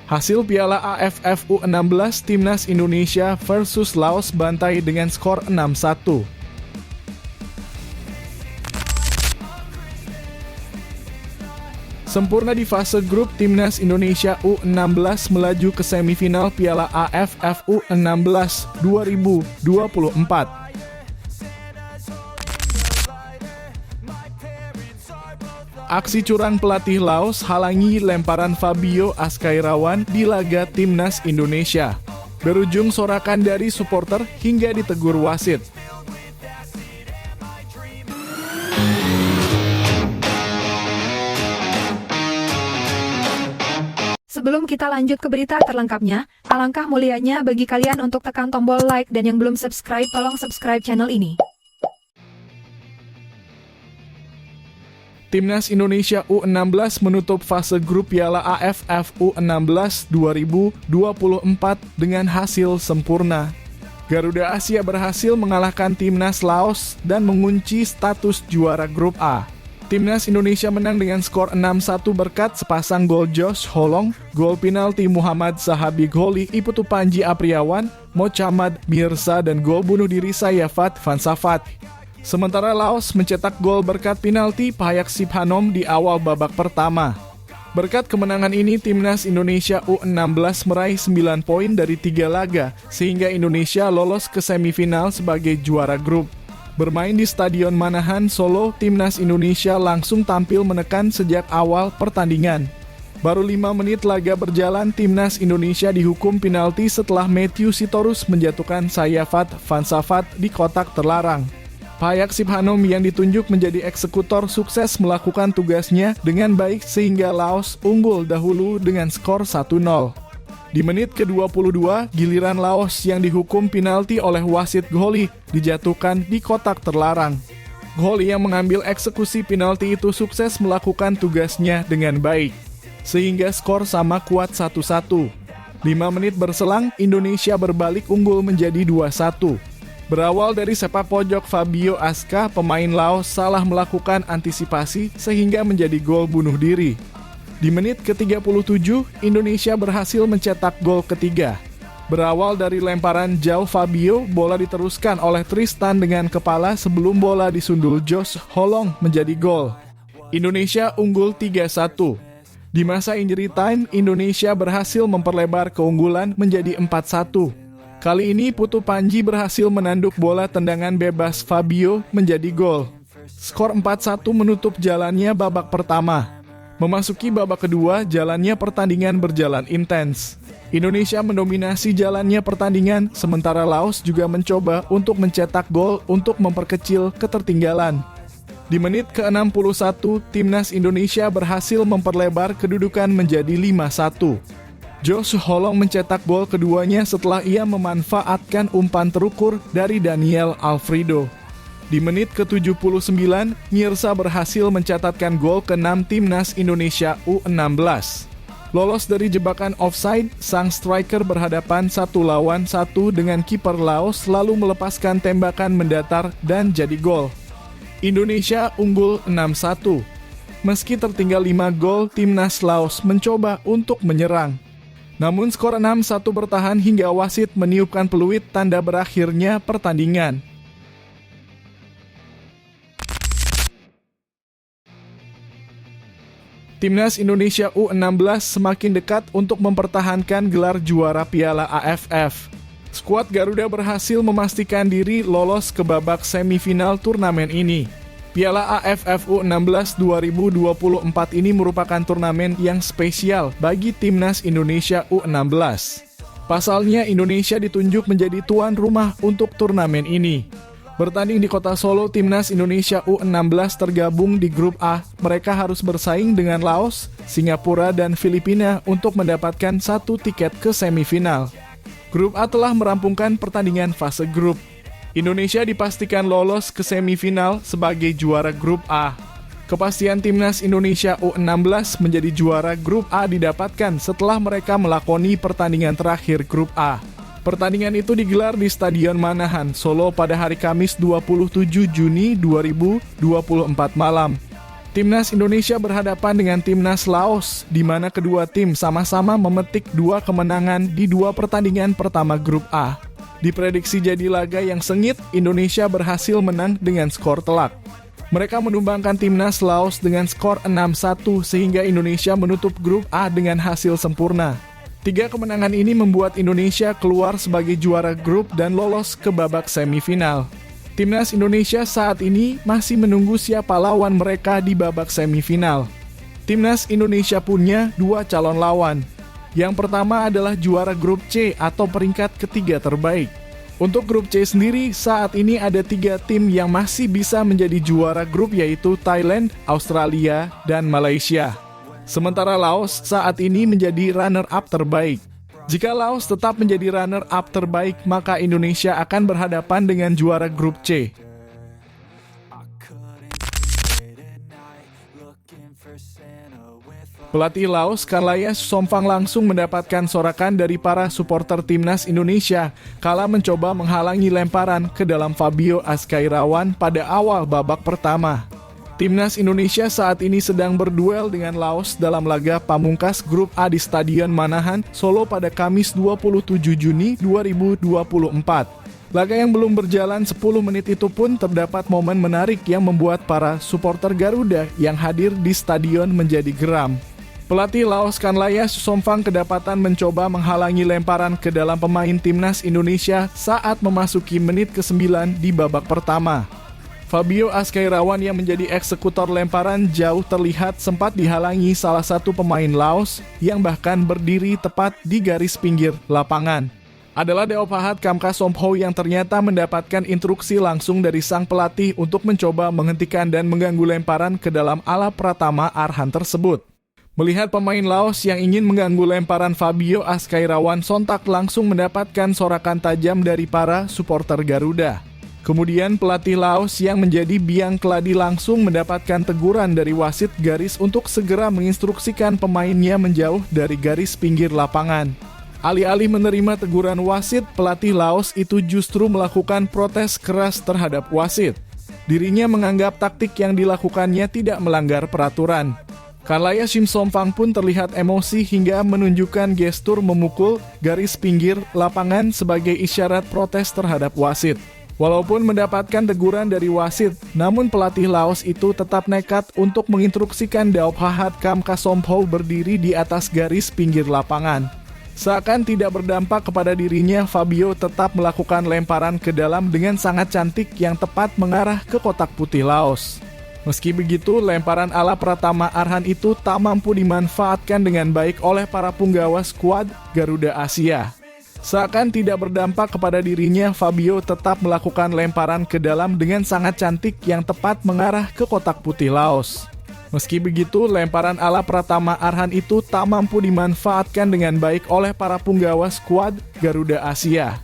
Hasil Piala AFF U16 Timnas Indonesia versus Laos bantai dengan skor 6-1. Sempurna di fase grup, Timnas Indonesia U16 melaju ke semifinal Piala AFF U16 2024. Aksi curang pelatih Laos halangi lemparan Fabio Ascairawan di laga Timnas Indonesia. Berujung sorakan dari supporter hingga ditegur wasit. Sebelum kita lanjut ke berita terlengkapnya, alangkah mulianya bagi kalian untuk tekan tombol like dan yang belum subscribe tolong subscribe channel ini. Timnas Indonesia U16 menutup fase grup Piala AFF U16 2024 dengan hasil sempurna. Garuda Asia berhasil mengalahkan Timnas Laos dan mengunci status juara grup A. Timnas Indonesia menang dengan skor 6-1 berkat sepasang gol Josh Holong, gol penalti Muhammad Sahabi Gholi, Iputu Panji Apriawan, Mochammad Mirza, dan gol bunuh diri Sayafat Fansafat. Sementara Laos mencetak gol berkat penalti Phayak Siphanom di awal babak pertama. Berkat kemenangan ini, Timnas Indonesia U16 meraih 9 poin dari 3 laga, sehingga Indonesia lolos ke semifinal sebagai juara grup. Bermain di Stadion Manahan, Solo, Timnas Indonesia langsung tampil menekan sejak awal pertandingan. Baru 5 menit laga berjalan, Timnas Indonesia dihukum penalti setelah Matthew Sitorus menjatuhkan Sayafat Fansafat di kotak terlarang. Phayak Siphanom yang ditunjuk menjadi eksekutor sukses melakukan tugasnya dengan baik sehingga Laos unggul dahulu dengan skor 1-0. Di menit ke-22, giliran Laos yang dihukum penalti oleh wasit Gholi dijatuhkan di kotak terlarang. Gholi yang mengambil eksekusi penalti itu sukses melakukan tugasnya dengan baik, sehingga skor sama kuat 1-1. 5 menit berselang, Indonesia berbalik unggul menjadi 2-1. Berawal dari sepak pojok Fabio Asca, pemain Laos salah melakukan antisipasi sehingga menjadi gol bunuh diri. Di menit ke-37, Indonesia berhasil mencetak gol ketiga. Berawal dari lemparan jauh Fabio, bola diteruskan oleh Tristan dengan kepala sebelum bola disundul Josh Holong menjadi gol. Indonesia unggul 3-1. Di masa injury time, Indonesia berhasil memperlebar keunggulan menjadi 4-1. Kali ini Putu Panji berhasil menanduk bola tendangan bebas Fabio menjadi gol. Skor 4-1 menutup jalannya babak pertama. Memasuki babak kedua, jalannya pertandingan berjalan intens. Indonesia mendominasi jalannya pertandingan, sementara Laos juga mencoba untuk mencetak gol untuk memperkecil ketertinggalan. Di menit ke-61, Timnas Indonesia berhasil memperlebar kedudukan menjadi 5-1. Josh Holong mencetak gol keduanya setelah ia memanfaatkan umpan terukur dari Daniel Alfredo. Di menit ke-79, Mirza berhasil mencatatkan gol ke-6 Timnas Indonesia U16. Lolos dari jebakan offside, sang striker berhadapan 1-1 dengan kiper Laos lalu melepaskan tembakan mendatar dan jadi gol. Indonesia unggul 6-1. Meski tertinggal 5 gol, Timnas Laos mencoba untuk menyerang. Namun skor 6-1 bertahan hingga wasit meniupkan peluit tanda berakhirnya pertandingan. Timnas Indonesia U16 semakin dekat untuk mempertahankan gelar juara Piala AFF. Skuad Garuda berhasil memastikan diri lolos ke babak semifinal turnamen ini. Piala AFF U16 2024 ini merupakan turnamen yang spesial bagi Timnas Indonesia U16. Pasalnya, Indonesia ditunjuk menjadi tuan rumah untuk turnamen ini. Bertanding di kota Solo, Timnas Indonesia U16 tergabung di grup A. Mereka harus bersaing dengan Laos, Singapura, dan Filipina untuk mendapatkan 1 tiket ke semifinal. Grup A telah merampungkan pertandingan fase grup. Indonesia dipastikan lolos ke semifinal sebagai juara grup A. Kepastian Timnas Indonesia U16 menjadi juara grup A didapatkan setelah mereka melakoni pertandingan terakhir grup A. Pertandingan itu digelar di Stadion Manahan, Solo pada hari Kamis 27 Juni 2024 malam. Timnas Indonesia berhadapan dengan Timnas Laos, di mana kedua tim sama-sama memetik 2 kemenangan di 2 pertandingan pertama grup A. Diprediksi jadi laga yang sengit, Indonesia berhasil menang dengan skor telak. Mereka menumbangkan Timnas Laos dengan skor 6-1 sehingga Indonesia menutup grup A dengan hasil sempurna. 3 kemenangan ini membuat Indonesia keluar sebagai juara grup dan lolos ke babak semifinal. Timnas Indonesia saat ini masih menunggu siapa lawan mereka di babak semifinal. Timnas Indonesia punya 2 calon lawan. Yang pertama adalah juara grup C atau peringkat ketiga terbaik. Untuk grup C sendiri, saat ini ada 3 tim yang masih bisa menjadi juara grup, yaitu Thailand, Australia, dan Malaysia. Sementara Laos saat ini menjadi runner-up terbaik. Jika Laos tetap menjadi runner-up terbaik, maka Indonesia akan berhadapan dengan juara grup C. Pelatih Laos, Karlayas Somphang langsung mendapatkan sorakan dari para supporter Timnas Indonesia kala mencoba menghalangi lemparan ke dalam Fabio Azkairawan pada awal babak pertama. Timnas Indonesia saat ini sedang berduel dengan Laos dalam laga pamungkas grup A di Stadion Manahan, Solo pada Kamis 27 Juni 2024. Laga yang belum berjalan 10 menit itu pun terdapat momen menarik yang membuat para supporter Garuda yang hadir di stadion menjadi geram. Pelatih Laos Karlayas Somphang kedapatan mencoba menghalangi lemparan ke dalam pemain Timnas Indonesia saat memasuki menit ke-9 di babak pertama. Fabio Azkairawan yang menjadi eksekutor lemparan jauh terlihat sempat dihalangi salah satu pemain Laos yang bahkan berdiri tepat di garis pinggir lapangan. Adalah Deo Pahat Kamka Sompho yang ternyata mendapatkan instruksi langsung dari sang pelatih untuk mencoba menghentikan dan mengganggu lemparan ke dalam ala Pratama Arhan tersebut. Melihat pemain Laos yang ingin mengganggu lemparan Fabio Azkairawan sontak langsung mendapatkan sorakan tajam dari para supporter Garuda. Kemudian pelatih Laos yang menjadi biang keladi langsung mendapatkan teguran dari wasit garis untuk segera menginstruksikan pemainnya menjauh dari garis pinggir lapangan. Alih-alih menerima teguran wasit, pelatih Laos itu justru melakukan protes keras terhadap wasit. Dirinya menganggap taktik yang dilakukannya tidak melanggar peraturan. Karlayas Somphang pun terlihat emosi hingga menunjukkan gestur memukul garis pinggir lapangan sebagai isyarat protes terhadap wasit. Walaupun mendapatkan teguran dari wasit, namun pelatih Laos itu tetap nekat untuk menginstruksikan Deo Pahat Kamka Sompho berdiri di atas garis pinggir lapangan. Seakan tidak berdampak kepada dirinya, Fabio tetap melakukan lemparan ke dalam dengan sangat cantik yang tepat mengarah ke kotak putih Laos. Meski begitu, lemparan ala Pratama Arhan itu tak mampu dimanfaatkan dengan baik oleh para punggawa skuad Garuda Asia. Seakan tidak berdampak kepada dirinya, Fabio tetap melakukan lemparan ke dalam dengan sangat cantik yang tepat mengarah ke kotak putih Laos. Meski begitu, lemparan ala Pratama Arhan itu tak mampu dimanfaatkan dengan baik oleh para punggawa skuad Garuda Asia.